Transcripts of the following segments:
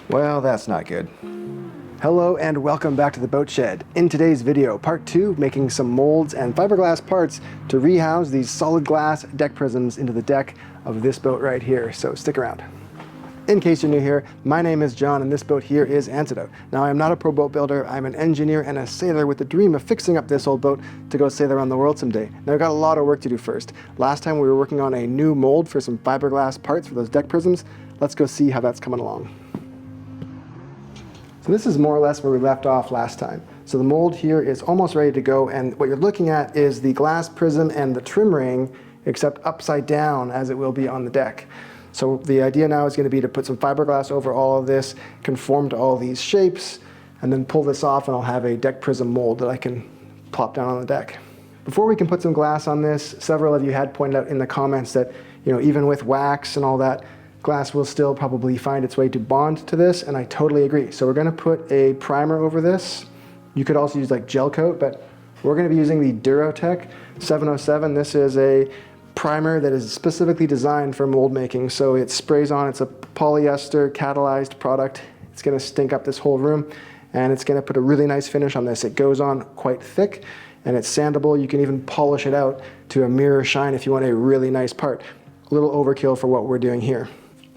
Well, that's not good. Hello and welcome back to the boat shed. In today's video, part 2, making some molds and fiberglass parts to rehouse these solid glass deck prisms into the deck of this boat right here, so stick around. In case you're new here, my name is John and this boat here is Antidote. Now I am not a pro boat builder, I'm an engineer and a sailor with the dream of fixing up this old boat to go sail around the world someday. Now I've got a lot of work to do first. Last time we were working on a new mold for some fiberglass parts for those deck prisms. Let's go see how that's coming along. So this is more or less where we left off last time. So the mold here is almost ready to go, and what you're looking at is the glass prism and the trim ring, except upside down as it will be on the deck. So the idea now is going to be to put some fiberglass over all of this, conform to all these shapes, and then pull this off and I'll have a deck prism mold that I can plop down on the deck. Before we can put some glass on this, several of you had pointed out in the comments that, even with wax and all that, glass will still probably find its way to bond to this, and I totally agree. So we're going to put a primer over this. You could also use like gel coat, but we're going to be using the Durotech 707. This is a primer that is specifically designed for mold making. So it sprays on, it's a polyester catalyzed product. It's going to stink up this whole room, and it's going to put a really nice finish on this. It goes on quite thick, and it's sandable. You can even polish it out to a mirror shine if you want a really nice part. A little overkill for what we're doing here.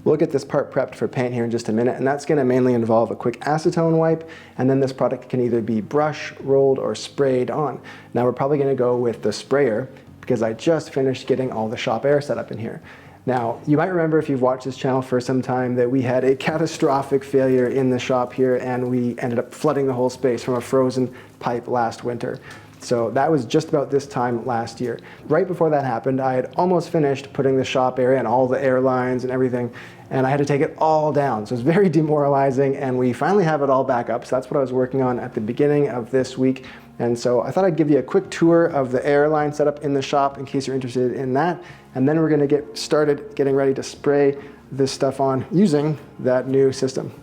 We'll get this part prepped for paint here in just a minute, and that's going to mainly involve a quick acetone wipe, and then this product can either be brush, rolled, or sprayed on. Now we're probably going to go with the sprayer because I just finished getting all the shop air set up in here. Now, you might remember if you've watched this channel for some time that we had a catastrophic failure in the shop here, and we ended up flooding the whole space from a frozen pipe last winter. So that was just about this time last year. Right before that happened, I had almost finished putting the shop area and all the air lines and everything, and I had to take it all down. So it was very demoralizing, and we finally have it all back up. So that's what I was working on at the beginning of this week. And so I thought I'd give you a quick tour of the airline setup in the shop in case you're interested in that. And then we're gonna get started getting ready to spray this stuff on using that new system.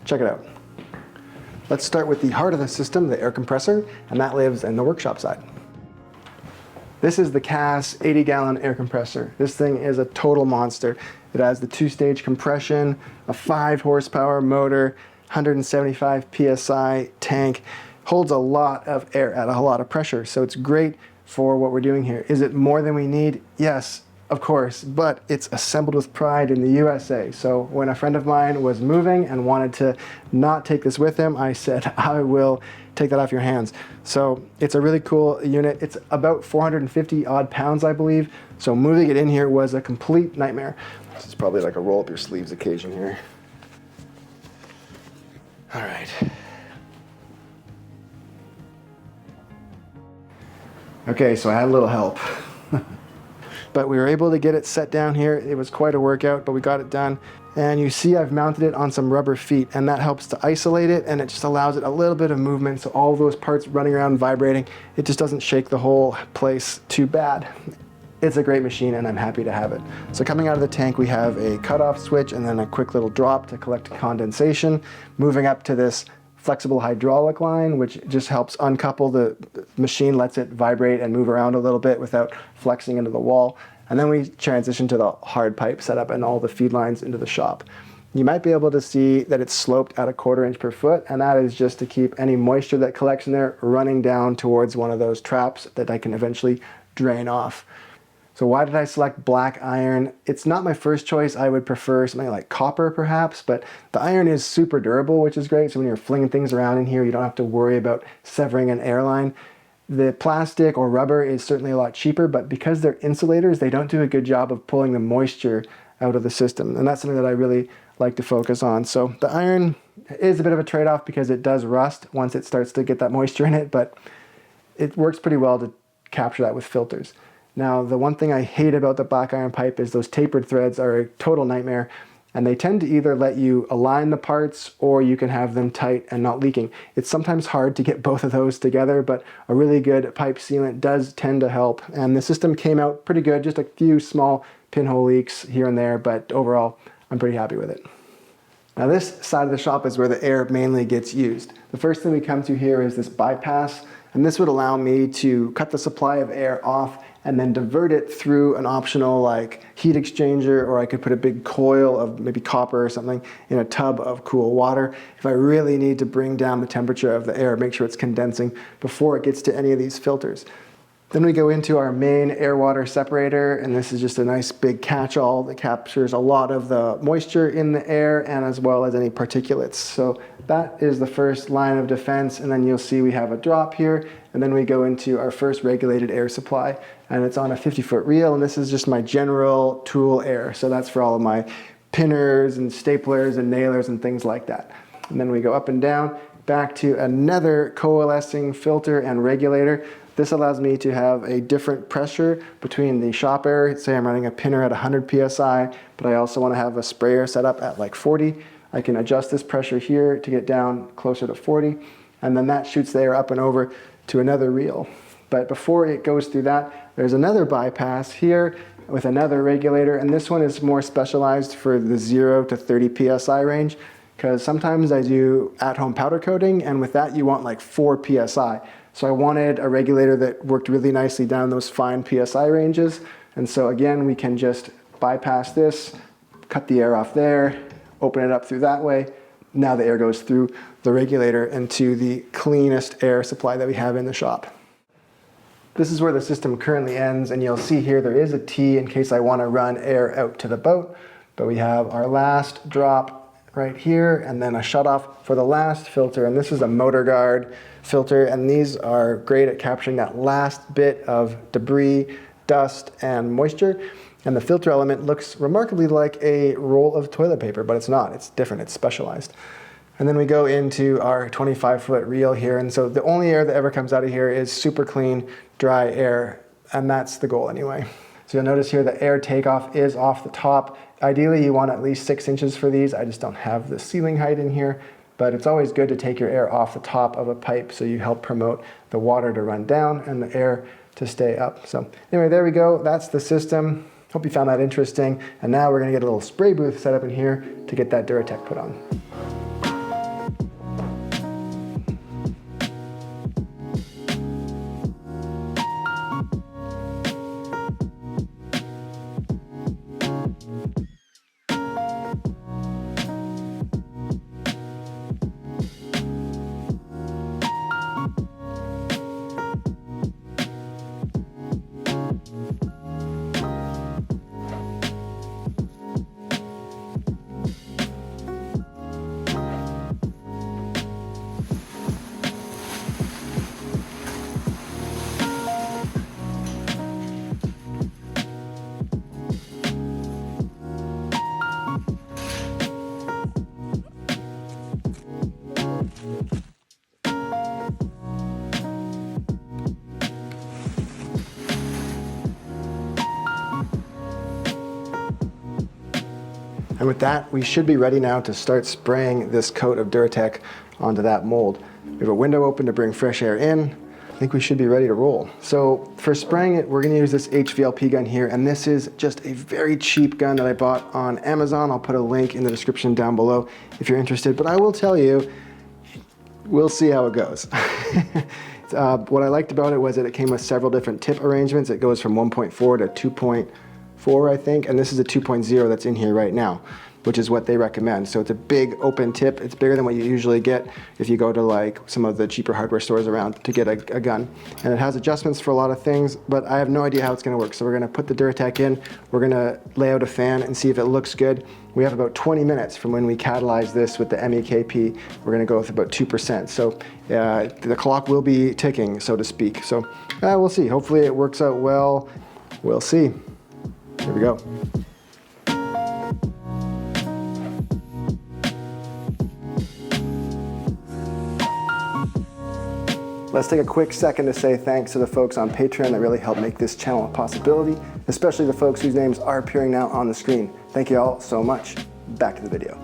Check it out. Let's start with the heart of the system, the air compressor, and that lives in the workshop side. This is the Cass 80-gallon air compressor. This thing is a total monster. It has the 2-stage compression, a 5-horsepower motor, 175 PSI tank, holds a lot of air at a lot of pressure, so it's great for what we're doing here. Is it more than we need? Yes, of course, but it's assembled with pride in the USA. So when a friend of mine was moving and wanted to not take this with him, I said, I will take that off your hands. So it's a really cool unit. It's about 450 odd pounds, I believe. So moving it in here was a complete nightmare. This is probably like a roll up your sleeves occasion here. All right. Okay, so I had a little help. But we were able to get it set down here. It was quite a workout, but we got it done. And you see I've mounted it on some rubber feet, and that helps to isolate it, and it just allows it a little bit of movement, so all those parts running around vibrating, it just doesn't shake the whole place too bad. It's a great machine, and I'm happy to have it. So coming out of the tank, we have a cutoff switch and then a quick little drop to collect condensation. Moving up to this flexible hydraulic line, which just helps uncouple the machine, lets it vibrate and move around a little bit without flexing into the wall. And then we transition to the hard pipe setup and all the feed lines into the shop. You might be able to see that it's sloped at 1/4 inch per foot, and that is just to keep any moisture that collects in there running down towards one of those traps that I can eventually drain off. So why did I select black iron? It's not my first choice. I would prefer something like copper perhaps, but the iron is super durable, which is great. So when you're flinging things around in here, you don't have to worry about severing an airline. The plastic or rubber is certainly a lot cheaper, but because they're insulators, they don't do a good job of pulling the moisture out of the system. And that's something that I really like to focus on. So the iron is a bit of a trade-off because it does rust once it starts to get that moisture in it, but it works pretty well to capture that with filters. Now, the one thing I hate about the black iron pipe is those tapered threads are a total nightmare, and they tend to either let you align the parts or you can have them tight and not leaking. It's sometimes hard to get both of those together, but a really good pipe sealant does tend to help, and the system came out pretty good, just a few small pinhole leaks here and there, but overall, I'm pretty happy with it. Now this side of the shop is where the air mainly gets used. The first thing we come to here is this bypass, and this would allow me to cut the supply of air off and then divert it through an optional like heat exchanger, or I could put a big coil of maybe copper or something in a tub of cool water if I really need to bring down the temperature of the air, make sure it's condensing before it gets to any of these filters. Then we go into our main air-water separator, and this is just a nice big catch-all that captures a lot of the moisture in the air and as well as any particulates. So that is the first line of defense, and then you'll see we have a drop here, and then we go into our first regulated air supply, and it's on a 50-foot reel, and this is just my general tool air. So that's for all of my pinners and staplers and nailers and things like that. And then we go up and down, back to another coalescing filter and regulator. This allows me to have a different pressure between the shop air. Say I'm running a pinner at 100 psi, but I also want to have a sprayer set up at like 40. I can adjust this pressure here to get down closer to 40, and then that shoots the air up and over to another reel. But before it goes through that, there's another bypass here with another regulator, and this one is more specialized for the 0 to 30 psi range, because sometimes I do at-home powder coating, and with that you want like 4 psi. So I wanted a regulator that worked really nicely down those fine PSI ranges. And so again, we can just bypass this, cut the air off there, open it up through that way. Now the air goes through the regulator into the cleanest air supply that we have in the shop. This is where the system currently ends, and you'll see here there is a T in case I want to run air out to the boat. But we have our last drop right here, and then a shutoff for the last filter, and this is a motor guard filter, and these are great at capturing that last bit of debris, dust, and moisture. And the filter element looks remarkably like a roll of toilet paper, but it's not. It's different. It's specialized. And then we go into our 25-foot reel here, and so the only air that ever comes out of here is super clean, dry air, and that's the goal anyway. So you'll notice here the air takeoff is off the top. Ideally, you want at least 6 inches for these. I just don't have the ceiling height in here, but it's always good to take your air off the top of a pipe so you help promote the water to run down and the air to stay up. So anyway, there we go. That's the system. Hope you found that interesting. And now we're gonna get a little spray booth set up in here to get that Duratec put on. And with that, we should be ready now to start spraying this coat of Duratec onto that mold. We have a window open to bring fresh air in. I think we should be ready to roll. So for spraying it, we're gonna use this HVLP gun here, and this is just a very cheap gun that I bought on Amazon. I'll put a link in the description down below if you're interested, but I will tell you, we'll see how it goes. What I liked about it was that it came with several different tip arrangements. It goes from 1.4 to 2.4, I think, and this is a 2.0 that's in here right now, which is what they recommend. So it's a big open tip. It's bigger than what you usually get if you go to like some of the cheaper hardware stores around to get a gun. And it has adjustments for a lot of things, but I have no idea how it's gonna work. So we're gonna put the Duratec in, we're gonna lay out a fan and see if it looks good. We have about 20 minutes from when we catalyze this with the MEKP. We're gonna go with about 2%. So the clock will be ticking, so to speak. So we'll see, hopefully it works out well. We'll see. Here we go. Let's take a quick second to say thanks to the folks on Patreon that really helped make this channel a possibility, especially the folks whose names are appearing now on the screen. Thank you all so much. Back to the video.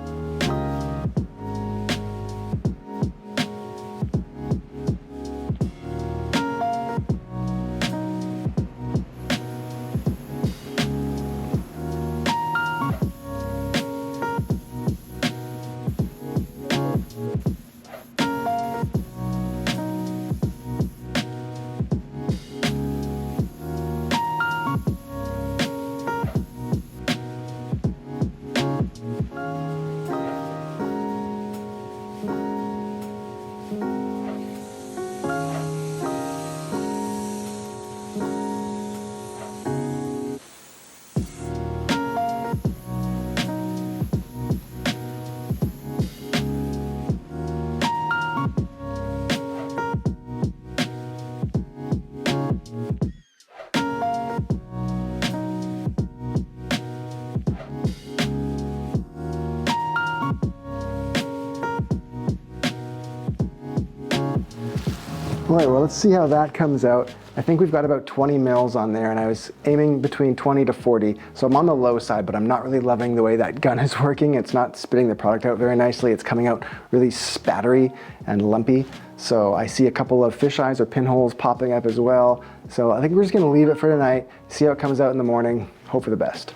All right, well, let's see how that comes out. I think we've got about 20 mils on there, and I was aiming between 20 to 40. So I'm on the low side, but I'm not really loving the way that gun is working. It's not spitting the product out very nicely. It's coming out really spattery and lumpy. So I see a couple of fisheyes or pinholes popping up as well. So I think we're just gonna leave it for tonight, see how it comes out in the morning, hope for the best.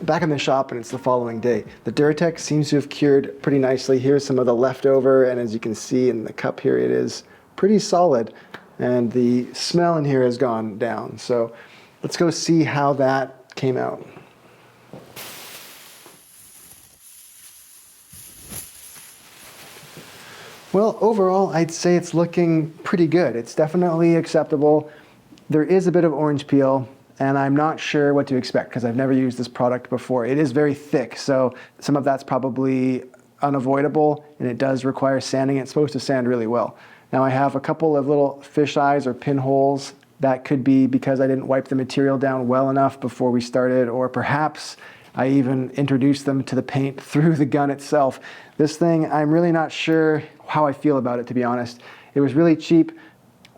Back in the shop, and it's the following day. The Duratec seems to have cured pretty nicely. Here's some of the leftover, and as you can see in the cup here, it is pretty solid, and the smell in here has gone down. So let's go see how that came out. Well, overall, I'd say it's looking pretty good. It's definitely acceptable. There is a bit of orange peel, and I'm not sure what to expect because I've never used this product before. It is very thick, so some of that's probably unavoidable, and it does require sanding. It's supposed to sand really well. Now I have a couple of little fish eyes or pinholes. That could be because I didn't wipe the material down well enough before we started, or perhaps I even introduced them to the paint through the gun itself. This thing, I'm really not sure how I feel about it, to be honest. It was really cheap.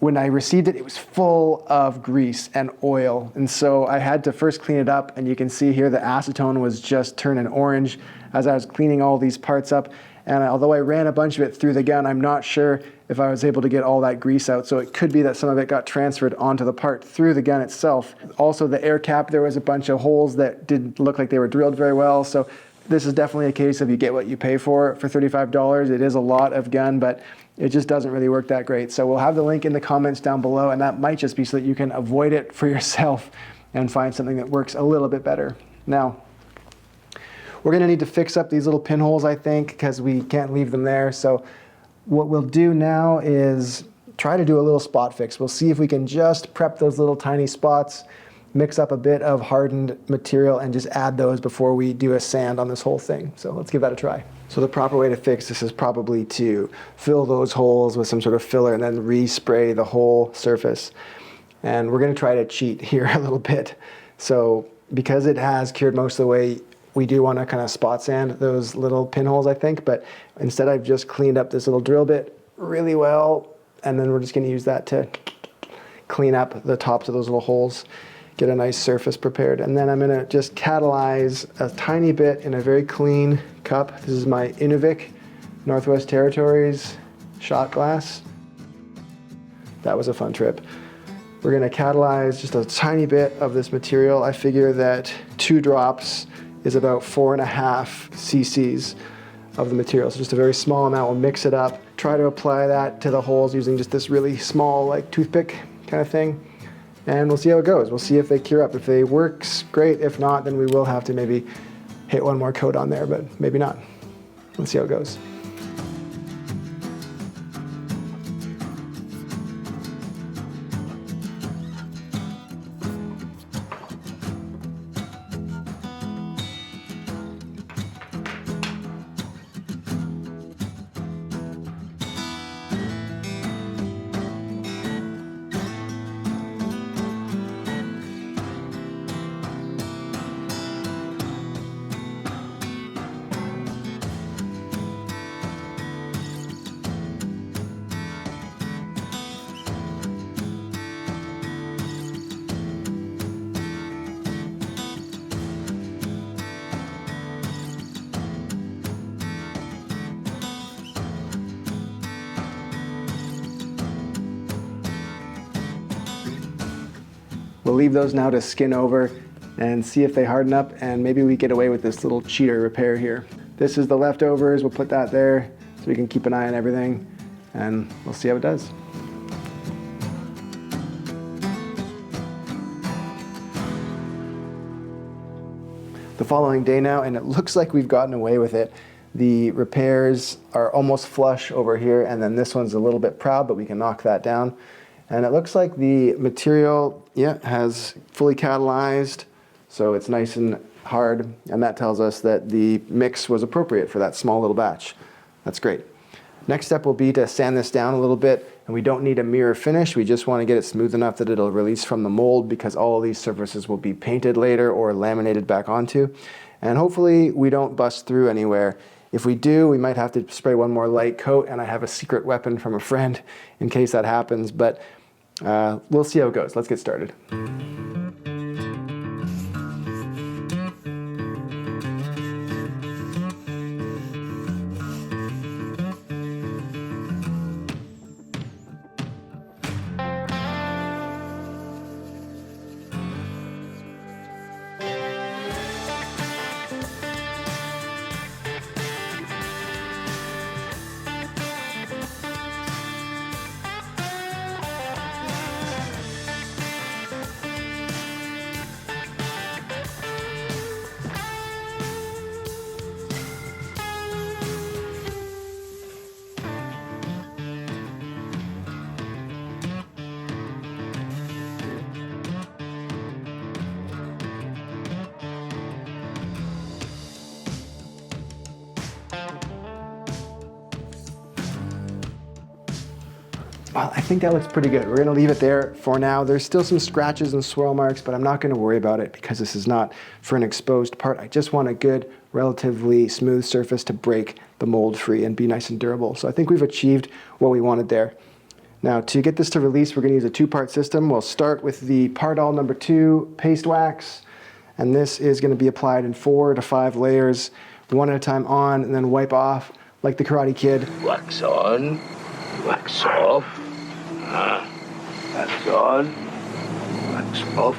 When I received it, it was full of grease and oil. And so I had to first clean it up, and you can see here the acetone was just turning orange as I was cleaning all these parts up. And although I ran a bunch of it through the gun, I'm not sure if I was able to get all that grease out. So it could be that some of it got transferred onto the part through the gun itself. Also the air cap, there was a bunch of holes that didn't look like they were drilled very well. So this is definitely a case of you get what you pay for $35. It is a lot of gun, but it just doesn't really work that great. So we'll have the link in the comments down below, and that might just be so that you can avoid it for yourself and find something that works a little bit better. Now, we're gonna need to fix up these little pinholes, I think, because we can't leave them there. So what we'll do now is try to do a little spot fix. We'll see if we can just prep those little tiny spots, mix up a bit of hardened material, and just add those before we do a sand on this whole thing. So let's give that a try. So the proper way to fix this is probably to fill those holes with some sort of filler and then respray the whole surface. And we're gonna try to cheat here a little bit. So because it has cured most of the way, we do wanna kind of spot sand those little pinholes, I think, but instead I've just cleaned up this little drill bit really well, and then we're just gonna use that to clean up the tops of those little holes, get a nice surface prepared. And then I'm gonna just catalyze a tiny bit in a very clean cup. This is my Inuvik Northwest Territories shot glass. That was a fun trip. We're gonna catalyze just a tiny bit of this material. I figure that 2 drops is about 4.5 cc's of the material. So just a very small amount. We'll mix it up, try to apply that to the holes using just this really small, like toothpick kind of thing. And we'll see how it goes. We'll see if they cure up. If they works, great. If not, then we will have to maybe hit one more coat on there, but maybe not. Let's see how it goes. We'll leave those now to skin over and see if they harden up, and maybe we get away with this little cheater repair here. This is the leftovers. We'll put that there so we can keep an eye on everything, and we'll see how it does. The following day now, and it looks like we've gotten away with it. The repairs are almost flush over here, and then this one's a little bit proud, but we can knock that down. And it looks like the material, has fully catalyzed, so it's nice and hard, and that tells us that the mix was appropriate for that small little batch. That's great. Next step will be to sand this down a little bit, and we don't need a mirror finish. We just want to get it smooth enough that it'll release from the mold, because all of these surfaces will be painted later or laminated back onto. And hopefully we don't bust through anywhere. If we do, we might have to spray one more light coat, and I have a secret weapon from a friend in case that happens, but we'll see how it goes. Let's get started. Well, I think that looks pretty good. We're gonna leave it there for now. There's still some scratches and swirl marks, but I'm not gonna worry about it because this is not for an exposed part. I just want a good, relatively smooth surface to break the mold free and be nice and durable. So I think we've achieved what we wanted there. Now, to get this to release, we're gonna use a two-part system. We'll start with the Pardal number 2 paste wax, and this is gonna be applied in 4 to 5 layers, one at a time on, and then wipe off like the Karate Kid. Wax on, wax off. Wax on, wax off.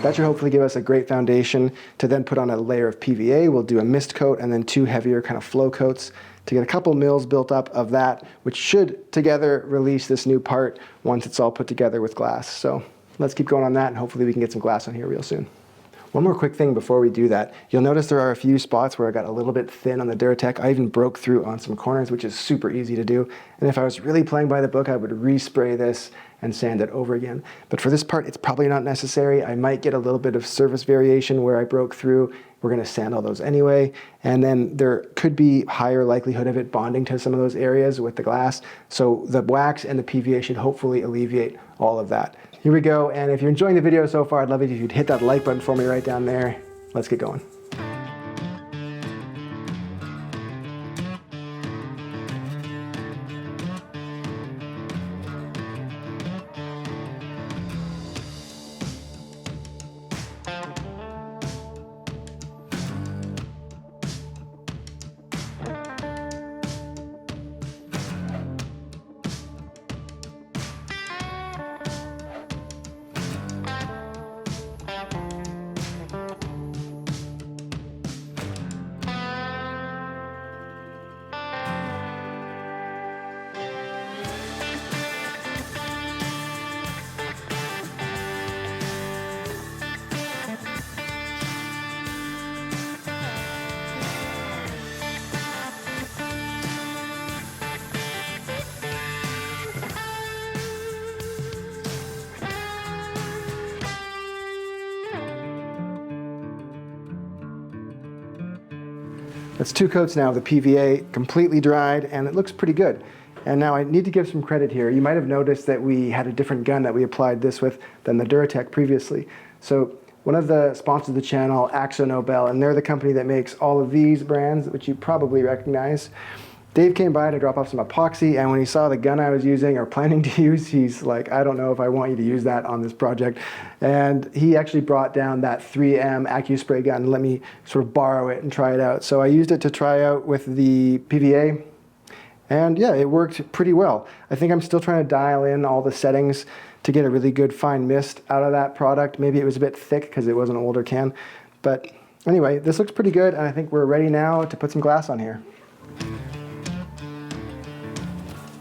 That should hopefully give us a great foundation to then put on a layer of PVA. We'll do a mist coat and then 2 heavier kind of flow coats to get a couple mils built up of that, which should together release this new part once it's all put together with glass. So let's keep going on that, and hopefully we can get some glass on here real soon. One more quick thing before we do that. You'll notice there are a few spots where I got a little bit thin on the Duratec. I even broke through on some corners, which is super easy to do. And if I was really playing by the book, I would respray this and sand it over again. But for this part, it's probably not necessary. I might get a little bit of surface variation where I broke through. We're gonna sand all those anyway. And then there could be higher likelihood of it bonding to some of those areas with the glass. So the wax and the PVA should hopefully alleviate all of that. Here we go, and if you're enjoying the video so far, I'd love it if you'd hit that like button for me right down there. Let's get going. That's 2 coats now of the PVA, completely dried, and it looks pretty good. And now I need to give some credit here. You might have noticed that we had a different gun that we applied this with than the Duratec previously. So one of the sponsors of the channel, AkzoNobel, and they're the company that makes all of these brands, which you probably recognize. Dave came by to drop off some epoxy, and when he saw the gun I was using or planning to use, he's like, I don't know if I want you to use that on this project. And he actually brought down that 3M AccuSpray gun and let me sort of borrow it and try it out. So I used it to try out with the PVA, and yeah, it worked pretty well. I think I'm still trying to dial in all the settings to get a really good fine mist out of that product. Maybe it was a bit thick because it was an older can. But anyway, this looks pretty good, and I think we're ready now to put some glass on here.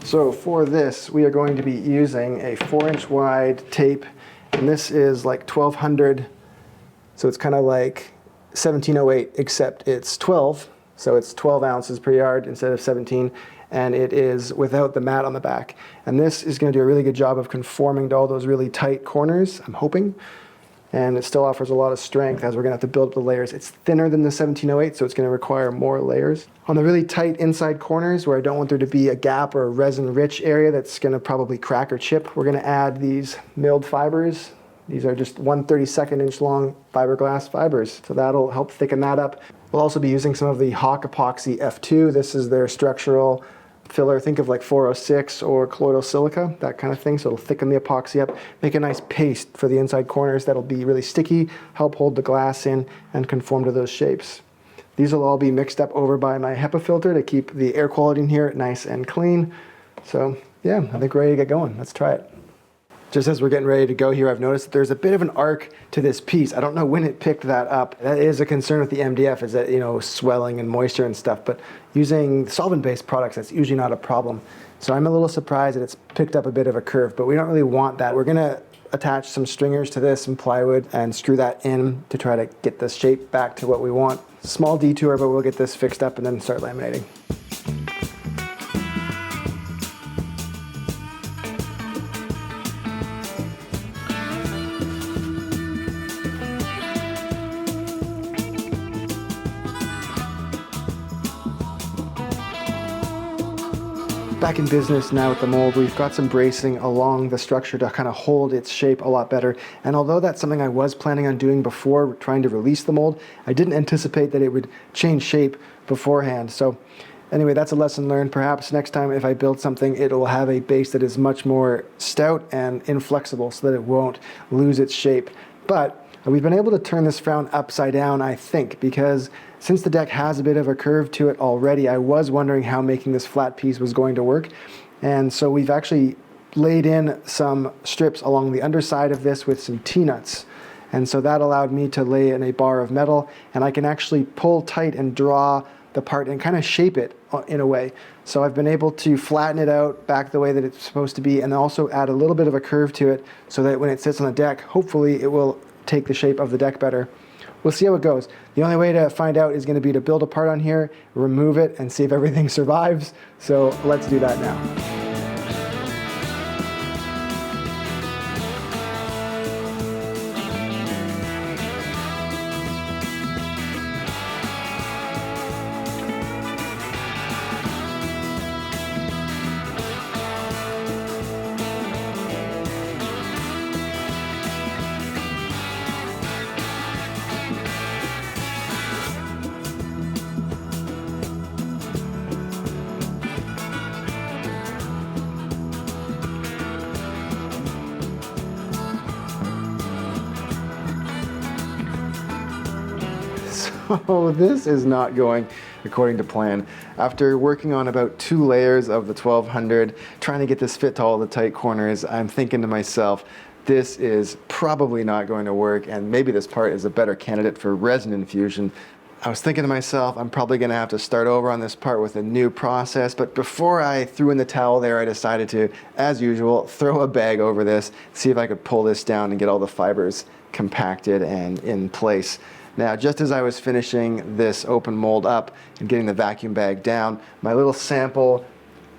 So for this, we are going to be using a 4-inch wide tape, and this is like 1200, so it's kind of like 1708, except it's 12, so it's 12 ounces per yard instead of 17, and it is without the mat on the back. And this is going to do a really good job of conforming to all those really tight corners, I'm hoping. And it still offers a lot of strength as we're going to have to build up the layers. It's thinner than the 1708, so it's going to require more layers. On the really tight inside corners where I don't want there to be a gap or a resin-rich area that's going to probably crack or chip, we're going to add these milled fibers. These are just 1/32 inch long fiberglass fibers, so that'll help thicken that up. We'll also be using some of the Hawk Epoxy F2. This is their structural filler. Think of like 406 or colloidal silica, that kind of thing. So it'll thicken the epoxy up, make a nice paste for the inside corners that'll be really sticky, help hold the glass in and conform to those shapes. These will all be mixed up over by my HEPA filter to keep the air quality in here nice and clean. So yeah, I think we're ready to get going. Let's try it. Just as we're getting ready to go here, I've noticed that there's a bit of an arc to this piece. I don't know when it picked that up. That is a concern with the MDF, is that, you know, swelling and moisture and stuff, but using solvent-based products, that's usually not a problem. So I'm a little surprised that it's picked up a bit of a curve, but we don't really want that. We're gonna attach some stringers to this, some plywood, and screw that in to try to get the shape back to what we want. Small detour, but we'll get this fixed up and then start laminating. Back in business now with the mold, we've got some bracing along the structure to kind of hold its shape a lot better. And although that's something I was planning on doing before trying to release the mold, I didn't anticipate that it would change shape beforehand. So anyway, that's a lesson learned. Perhaps next time if I build something, it'll have a base that is much more stout and inflexible so that it won't lose its shape. But we've been able to turn this frown upside down, I think, because since the deck has a bit of a curve to it already, I was wondering how making this flat piece was going to work. And so we've actually laid in some strips along the underside of this with some T-nuts. And so that allowed me to lay in a bar of metal, and I can actually pull tight and draw the part and kind of shape it in a way. So I've been able to flatten it out back the way that it's supposed to be, and also add a little bit of a curve to it so that when it sits on the deck, hopefully it will take the shape of the deck better. We'll see how it goes. The only way to find out is going to be to build a part on here, remove it, and see if everything survives. So let's do that now. So this is not going according to plan. After working on about 2 layers of the 1200, trying to get this fit to all the tight corners, I'm thinking to myself, this is probably not going to work, and maybe this part is a better candidate for resin infusion. I was thinking to myself, I'm probably going to have to start over on this part with a new process, but before I threw in the towel there, I decided to, as usual, throw a bag over this, see if I could pull this down and get all the fibers compacted and in place. Now, just as I was finishing this open mold up and getting the vacuum bag down, my little sample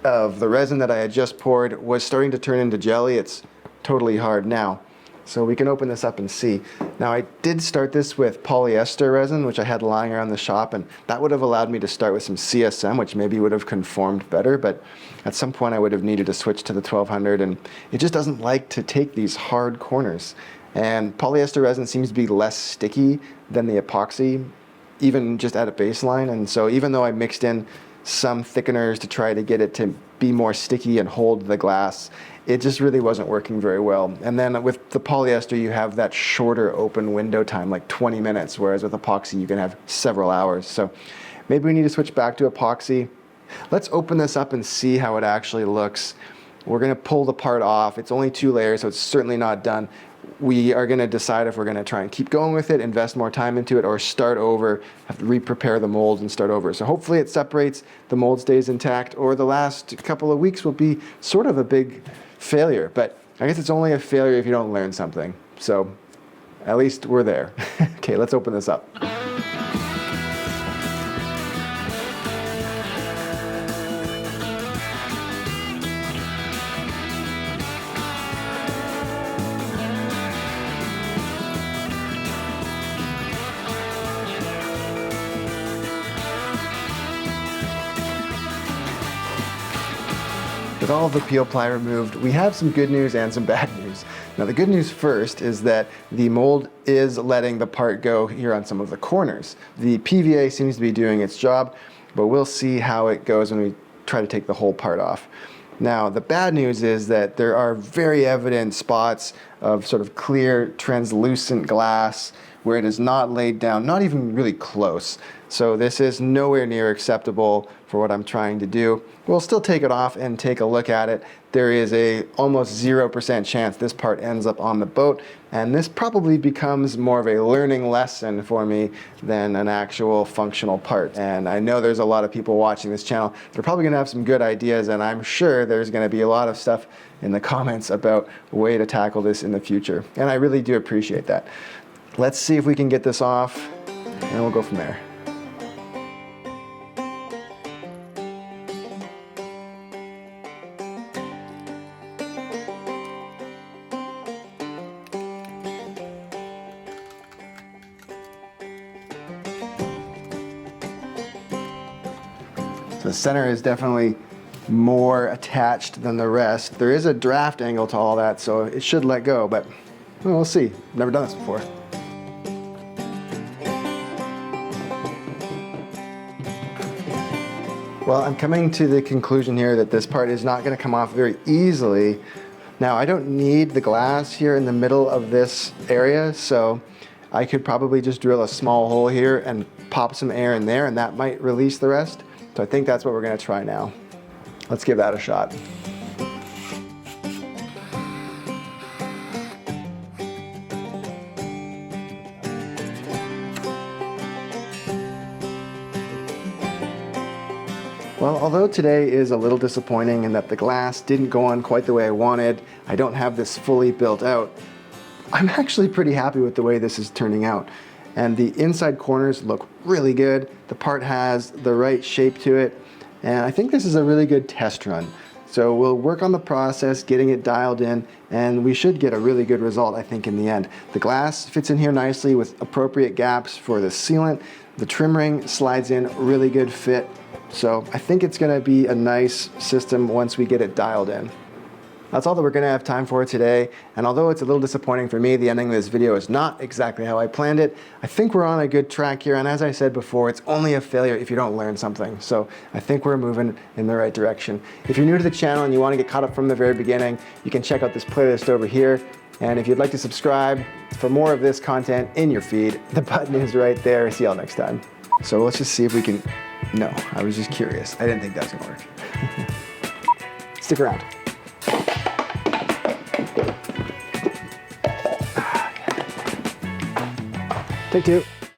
of the resin that I had just poured was starting to turn into jelly. It's totally hard now. So we can open this up and see. Now, I did start this with polyester resin, which I had lying around the shop, and that would have allowed me to start with some CSM, which maybe would have conformed better, but at some point I would have needed to switch to the 1200, and it just doesn't like to take these hard corners. And polyester resin seems to be less sticky than the epoxy, even just at a baseline. And so even though I mixed in some thickeners to try to get it to be more sticky and hold the glass, it just really wasn't working very well. And then with the polyester, you have that shorter open window time, like 20 minutes, whereas with epoxy, you can have several hours. So maybe we need to switch back to epoxy. Let's open this up and see how it actually looks. We're gonna pull the part off. It's only 2 layers, so it's certainly not done. We are gonna decide if we're gonna try and keep going with it, invest more time into it, or start over, have to re-prepare the molds and start over. So hopefully it separates, the mold stays intact, or the last couple of weeks will be sort of a big failure. But I guess it's only a failure if you don't learn something. So at least we're there. Okay, let's open this up. With all of the peel ply removed, we have some good news and some bad news. Now the good news first is that the mold is letting the part go here on some of the corners. The PVA seems to be doing its job, but we'll see how it goes when we try to take the whole part off. Now the bad news is that there are very evident spots of sort of clear translucent glass where it is not laid down, not even really close. So this is nowhere near acceptable for what I'm trying to do. We'll still take it off and take a look at it. There is a almost 0% chance this part ends up on the boat, and this probably becomes more of a learning lesson for me than an actual functional part. And I know there's a lot of people watching this channel. They're probably gonna have some good ideas, and I'm sure there's gonna be a lot of stuff in the comments about a way to tackle this in the future. And I really do appreciate that. Let's see if we can get this off, and we'll go from there. So the center is definitely more attached than the rest. There is a draft angle to all that, so it should let go, but well, we'll see. Never done this before. Well, I'm coming to the conclusion here that this part is not going to come off very easily. Now, I don't need the glass here in the middle of this area, so I could probably just drill a small hole here and pop some air in there, and that might release the rest. So I think that's what we're going to try now. Let's give that a shot. Well, although today is a little disappointing in that the glass didn't go on quite the way I wanted, I don't have this fully built out, I'm actually pretty happy with the way this is turning out. And the inside corners look really good. The part has the right shape to it. And I think this is a really good test run. So we'll work on the process, getting it dialed in, and we should get a really good result, I think, in the end. The glass fits in here nicely with appropriate gaps for the sealant. The trim ring slides in, really good fit. So I think it's gonna be a nice system once we get it dialed in. That's all that we're gonna have time for today. And although it's a little disappointing for me, the ending of this video is not exactly how I planned it. I think we're on a good track here. And as I said before, it's only a failure if you don't learn something. So I think we're moving in the right direction. If you're new to the channel and you wanna get caught up from the very beginning, you can check out this playlist over here. And if you'd like to subscribe for more of this content in your feed, the button is right there. See y'all next time. So let's just see if we can, no, I was just curious. I didn't think that was gonna work. Stick around. Take two.